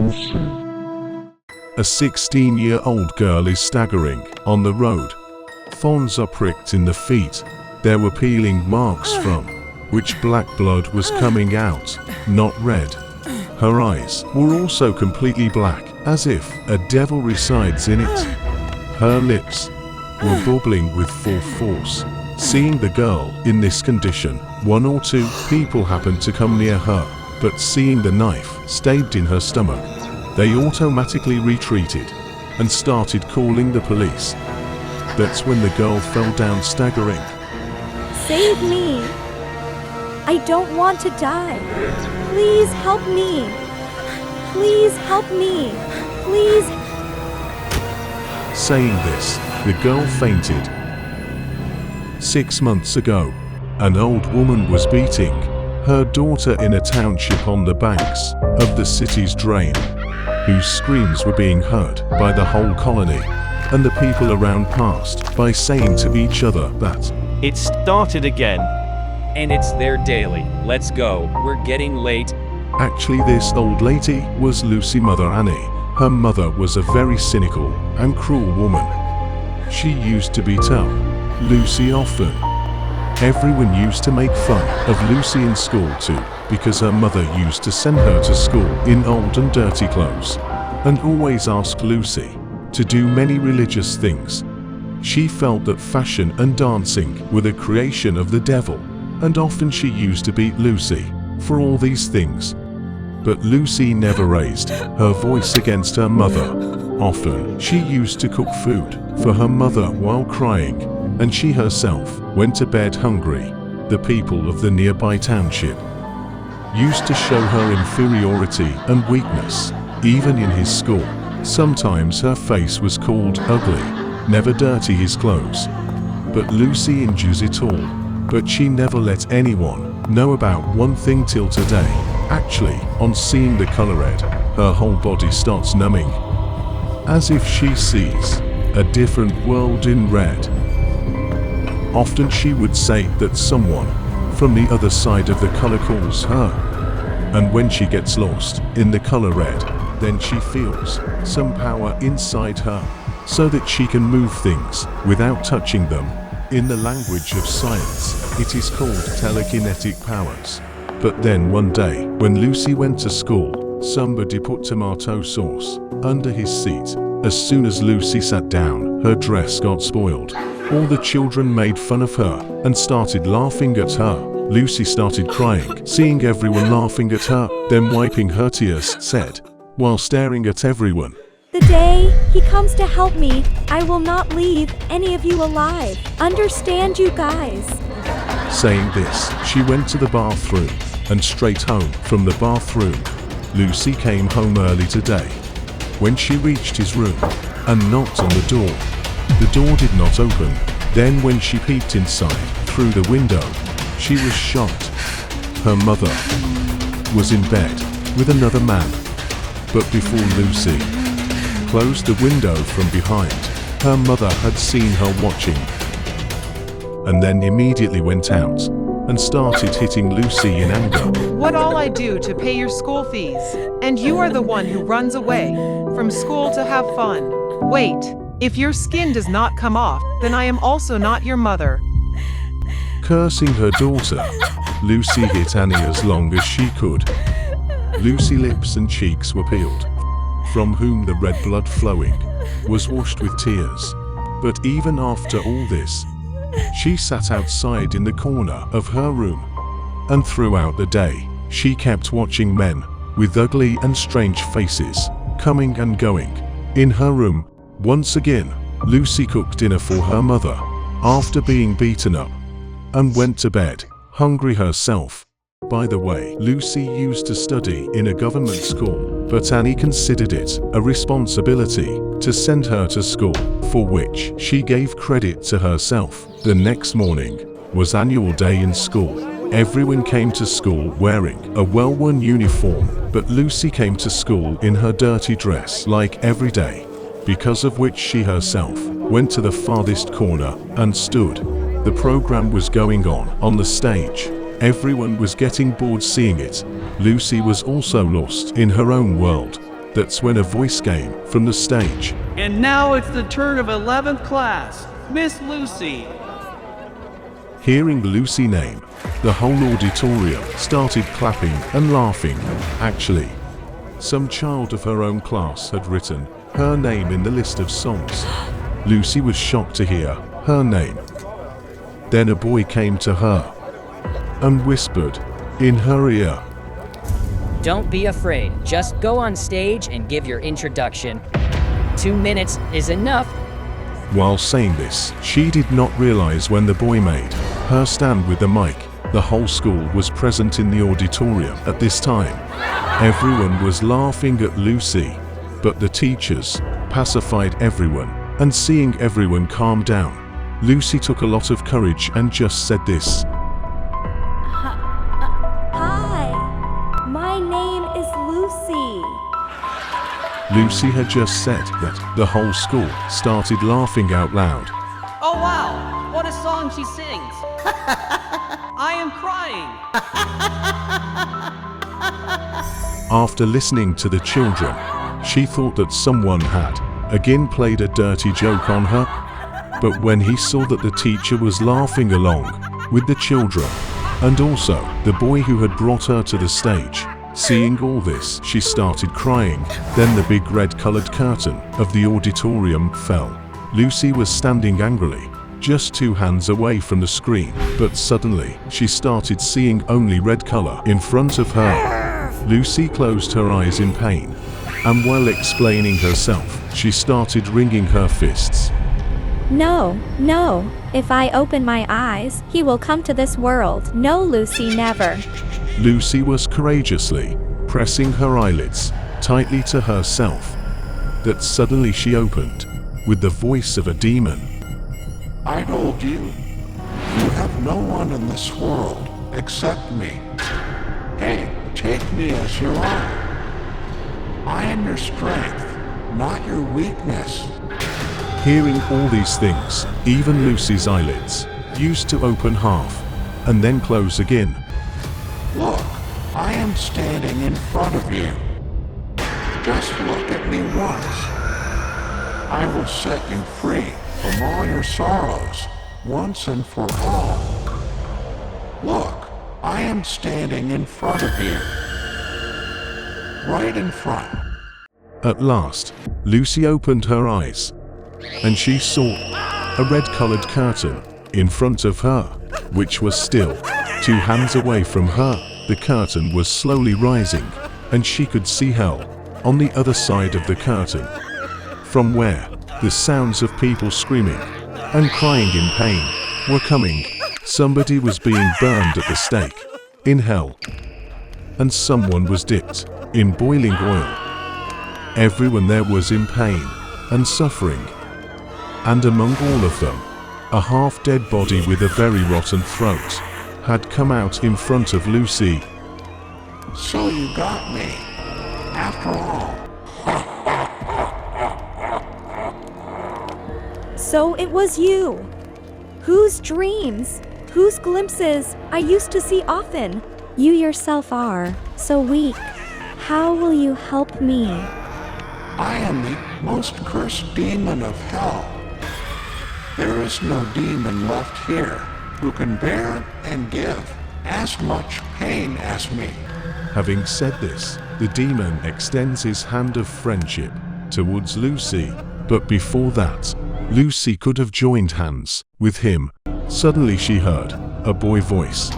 A 16-year-old girl is staggering on the road. Thorns are pricked in the feet. There were peeling marks from which black blood was coming out, not red. Her eyes were also completely black, as if a devil resides in it. Her lips were bubbling with full force. Seeing the girl in this condition, 1 or 2 people happened to come near her, but seeing the knife stabbed in her stomach, they automatically retreated and started calling the police. That's when the girl fell down staggering. Save me! I don't want to die. Please help me. Please help me. Please. Saying this, the girl fainted. 6 months ago, an old woman was beating her daughter in a township on the banks of the city's drain, whose screams were being heard by the whole colony, and the people around passed by saying to each other that it started again. And it's there daily. Let's go, we're getting late. Actually, this old lady was Lucy's mother Annie. Her mother was a very cynical and cruel woman. She used to beat up Lucy often. Everyone used to make fun of Lucy in school too, because her mother used to send her to school in old and dirty clothes, and always asked Lucy to do many religious things. She felt that fashion and dancing were the creation of the devil, and often she used to beat Lucy for all these things. But Lucy never raised her voice against her mother. Often she used to cook food for her mother while crying, and she herself went to bed hungry. The people of the nearby township used to show her inferiority and weakness, even in his school. Sometimes her face was called ugly, never dirty his clothes. But Lucy endures it all. But she never let anyone know about one thing till today. Actually, on seeing the color red, her whole body starts numbing, as if she sees a different world in red. Often she would say that someone from the other side of the color calls her. And when she gets lost in the color red, then she feels some power inside her, so that she can move things without touching them. In the language of science, it is called telekinetic powers. But then one day, when Lucy went to school, somebody put tomato sauce under his seat. As soon as Lucy sat down, her dress got spoiled. All the children made fun of her and started laughing at her. Lucy started crying, seeing everyone laughing at her, then wiping her tears, said, while staring at everyone, The day he comes to help me, I will not leave any of you alive. Understand, you guys? Saying this, she went to the bathroom, and straight home from the bathroom. Lucy came home early today. When she reached his room and knocked on the door did not open. Then when she peeked inside through the window, she was shocked. Her mother was in bed with another man. But before Lucy closed the window from behind, her mother had seen her watching, and then immediately went out and started hitting Lucy in anger. What all I do to pay your school fees, and you are the one who runs away from school to have fun. Wait, if your skin does not come off, then I am also not your mother. Cursing her daughter, Lucy hit Annie as long as she could. Lucy's lips and cheeks were peeled, from whom the red blood flowing was washed with tears. But even after all this, she sat outside in the corner of her room, and throughout the day, she kept watching men with ugly and strange faces coming and going in her room. Once again, Lucy cooked dinner for her mother after being beaten up, and went to bed hungry herself. By the way, Lucy used to study in a government school, but Annie considered it a responsibility to send her to school, for which she gave credit to herself. The next morning was annual day in school. Everyone came to school wearing a well-worn uniform, but Lucy came to school in her dirty dress like every day, because of which she herself went to the farthest corner and stood. The program was going on the stage. Everyone was getting bored seeing it. Lucy was also lost in her own world. That's when a voice came from the stage. And now it's the turn of 11th class, Miss Lucy. Hearing Lucy's name, the whole auditorium started clapping and laughing. Actually, some child of her own class had written her name in the list of songs. Lucy was shocked to hear her name. Then a boy came to her and whispered in her ear, Don't be afraid, just go on stage and give your introduction. 2 minutes is enough. While saying this, she did not realize when the boy made her stand with the mic, the whole school was present in the auditorium at this time. Everyone was laughing at Lucy, but the teachers pacified everyone, and seeing everyone calm down, Lucy took a lot of courage and just said this. Hi, my name is Lucy. Lucy had just said that. The whole school started laughing out loud. Oh wow, what a song she sings. I am crying. After listening to the children, she thought that someone had again played a dirty joke on her. But when he saw that the teacher was laughing along with the children, and also the boy who had brought her to the stage, seeing all this, she started crying. Then the big red-colored curtain of the auditorium fell. Lucy was standing angrily, just 2 hands away from the screen, but suddenly she started seeing only red color in front of her. Lucy closed her eyes in pain, and while explaining herself, she started wringing her fists. No, no, if I open my eyes, he will come to this world. No, Lucy, never. Lucy was courageously pressing her eyelids tightly to herself. That suddenly she opened, with the voice of a demon. I told you, you have no one in this world except me. Hey, take me as your own. I am your strength, not your weakness. Hearing all these things, even Lucy's eyelids used to open half and then close again. Look, I am standing in front of you. Just look at me once. I will set you free from all your sorrows, once and for all. Look, I am standing in front of you. Right in front. At last, Lucy opened her eyes, and she saw a red-colored curtain in front of her, which was still 2 hands away from her. The curtain was slowly rising, and she could see hell on the other side of the curtain, from where the sounds of people screaming and crying in pain were coming. Somebody was being burned at the stake in hell, and someone was dipped in boiling oil. Everyone there was in pain and suffering, and among all of them, a half-dead body with a very rotten throat had come out in front of Lucy. So you got me, after all. So it was you. Whose dreams, whose glimpses I used to see often. You yourself are so weak. How will you help me? I am the most cursed demon of hell. There is no demon left here who can bear and give as much pain as me. Having said this, the demon extends his hand of friendship towards Lucy, but before that, Lucy could have joined hands with him. Suddenly she heard a boy voice.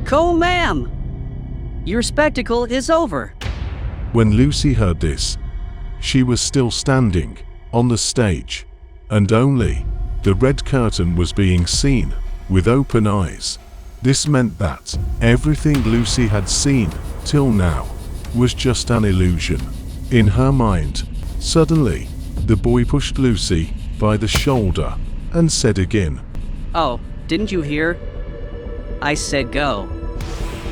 Go, ma'am. Your spectacle is over. When Lucy heard this, she was still standing on the stage, and only the red curtain was being seen with open eyes. This meant that everything Lucy had seen till now was just an illusion. In her mind, suddenly, the boy pushed Lucy by the shoulder and said again, Oh, didn't you hear? I said go.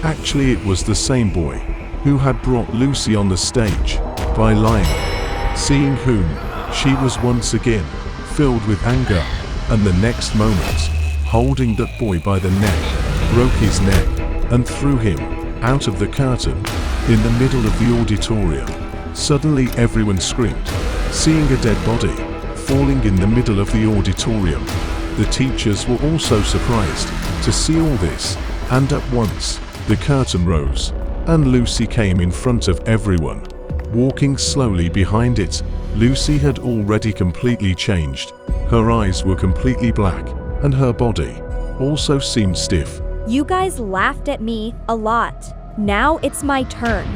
Actually, it was the same boy who had brought Lucy on the stage by lying, seeing whom she was once again filled with anger, and the next moment, holding that boy by the neck, broke his neck and threw him out of the curtain in the middle of the auditorium. Suddenly everyone screamed, seeing a dead body falling in the middle of the auditorium. The teachers were also surprised to see all this, and at once the curtain rose, and Lucy came in front of everyone. Walking slowly behind it, Lucy had already completely changed. Her eyes were completely black, and her body also seemed stiff. You guys laughed at me a lot. Now it's my turn.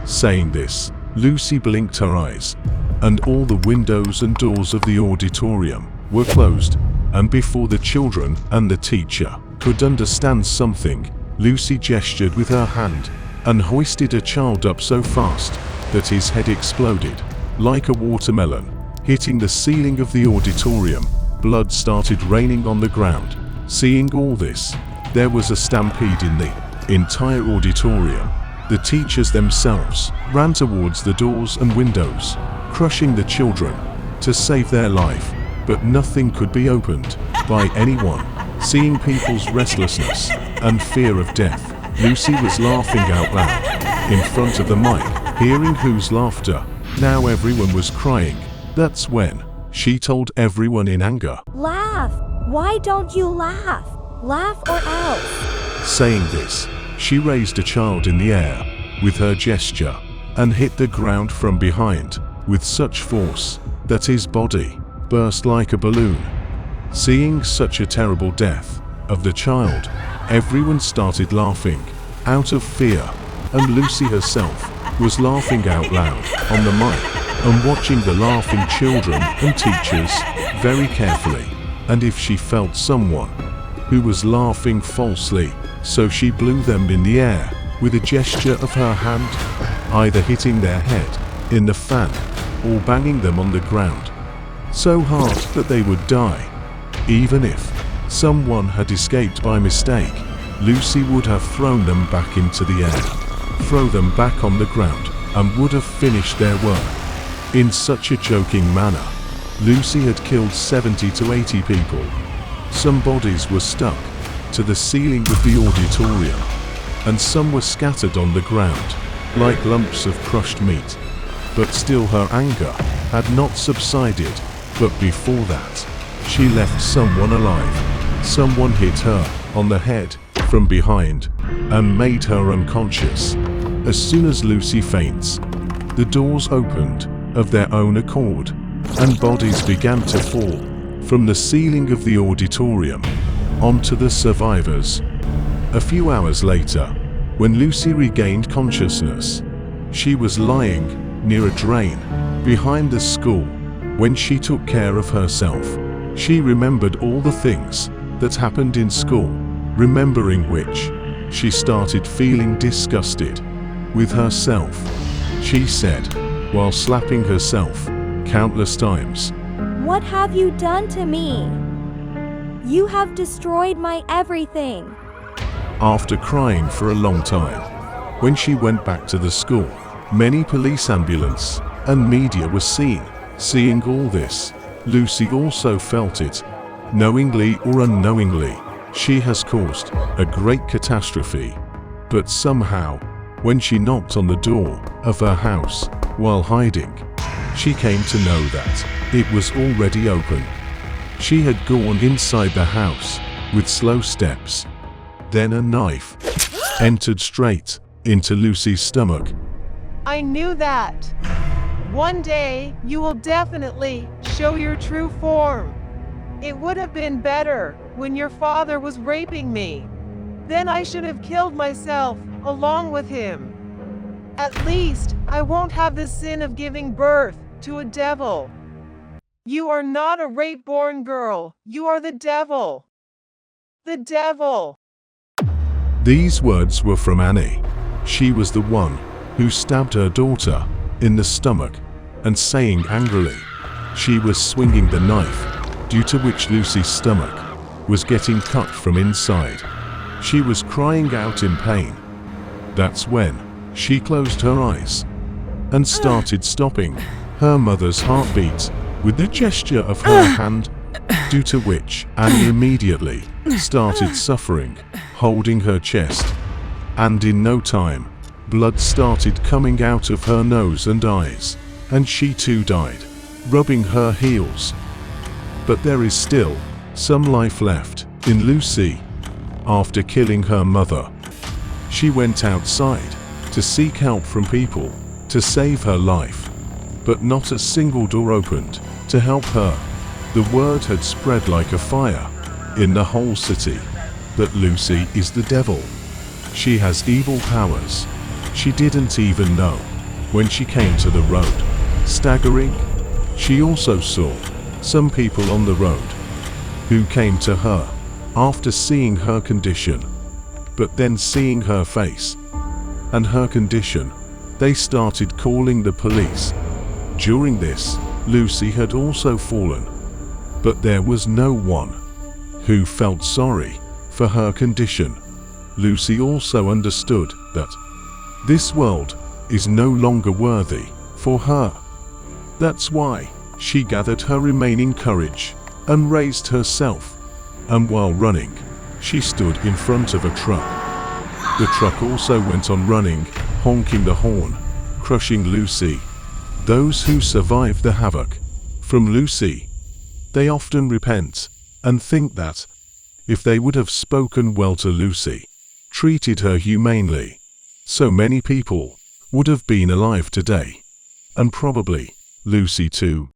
Saying this, Lucy blinked her eyes, and all the windows and doors of the auditorium were closed, and before the children and the teacher could understand something, Lucy gestured with her hand and hoisted a child up so fast that his head exploded like a watermelon, hitting the ceiling of the auditorium. Blood started raining on the ground. Seeing all this, there was a stampede in the entire auditorium. The teachers themselves ran towards the doors and windows, crushing the children to save their life, but nothing could be opened by anyone. Seeing people's restlessness and fear of death, Lucy was laughing out loud in front of the mic, hearing whose laughter. Now everyone was crying. That's when she told everyone in anger, Laugh! Why don't you laugh? Laugh or else. Saying this, she raised a child in the air with her gesture and hit the ground from behind with such force that his body burst like a balloon. Seeing such a terrible death of the child, everyone started laughing out of fear, and Lucy herself was laughing out loud on the mic and watching the laughing children and teachers very carefully, and if she felt someone who was laughing falsely, so she blew them in the air with a gesture of her hand, either hitting their head in the fan or banging them on the ground so hard that they would die. Even if someone had escaped by mistake, Lucy would have thrown them back into the air, throw them back on the ground, and would have finished their work. In such a joking manner, Lucy had killed 70 to 80 people. Some bodies were stuck to the ceiling of the auditorium, and some were scattered on the ground like lumps of crushed meat. But still her anger had not subsided, but before that, she left someone alive. Someone hit her on the head from behind and made her unconscious. As soon as Lucy faints, the doors opened of their own accord, and bodies began to fall from the ceiling of the auditorium onto the survivors. A few hours later, when Lucy regained consciousness, she was lying near a drain behind the school. When she took care of herself, she remembered all the things that happened in school, remembering which, she started feeling disgusted with herself. She said, while slapping herself countless times, What have you done to me? You have destroyed my everything. After crying for a long time, when she went back to the school, many police ambulance and media were seen. Seeing all this, Lucy also felt it. Knowingly or unknowingly, she has caused a great catastrophe. But somehow, when she knocked on the door of her house while hiding, she came to know that it was already open. She had gone inside the house with slow steps. Then a knife entered straight into Lucy's stomach. I knew that. One day, you will definitely show your true form. It would have been better when your father was raping me. Then I should have killed myself along with him. At least, I won't have the sin of giving birth to a devil. You are not a rape-born girl. You are the devil. The devil. These words were from Annie. She was the one who stabbed her daughter in the stomach, and saying angrily, she was swinging the knife, due to which Lucy's stomach was getting cut from inside. She was crying out in pain. That's when she closed her eyes and started stopping her mother's heartbeat with the gesture of her hand, due to which Annie immediately started suffering, holding her chest. And in no time, Blood started coming out of her nose and eyes, and she too died, rubbing her heels. But there is still some life left in Lucy. After killing her mother, she went outside to seek help from people to save her life, but not a single door opened to help her. The word had spread like a fire in the whole city that Lucy is the devil. She has evil powers. She didn't even know when she came to the road. Staggering, she also saw some people on the road who came to her after seeing her condition, but then seeing her face and her condition, they started calling the police. During this, Lucy had also fallen, but there was no one who felt sorry for her condition. Lucy also understood that this world is no longer worthy for her. That's why she gathered her remaining courage and raised herself, and while running, she stood in front of a truck. The truck also went on running, honking the horn, crushing Lucy. Those who survive the havoc from Lucy, they often repent and think that if they would have spoken well to Lucy, treated her humanely, so many people would have been alive today. And probably Lucy too.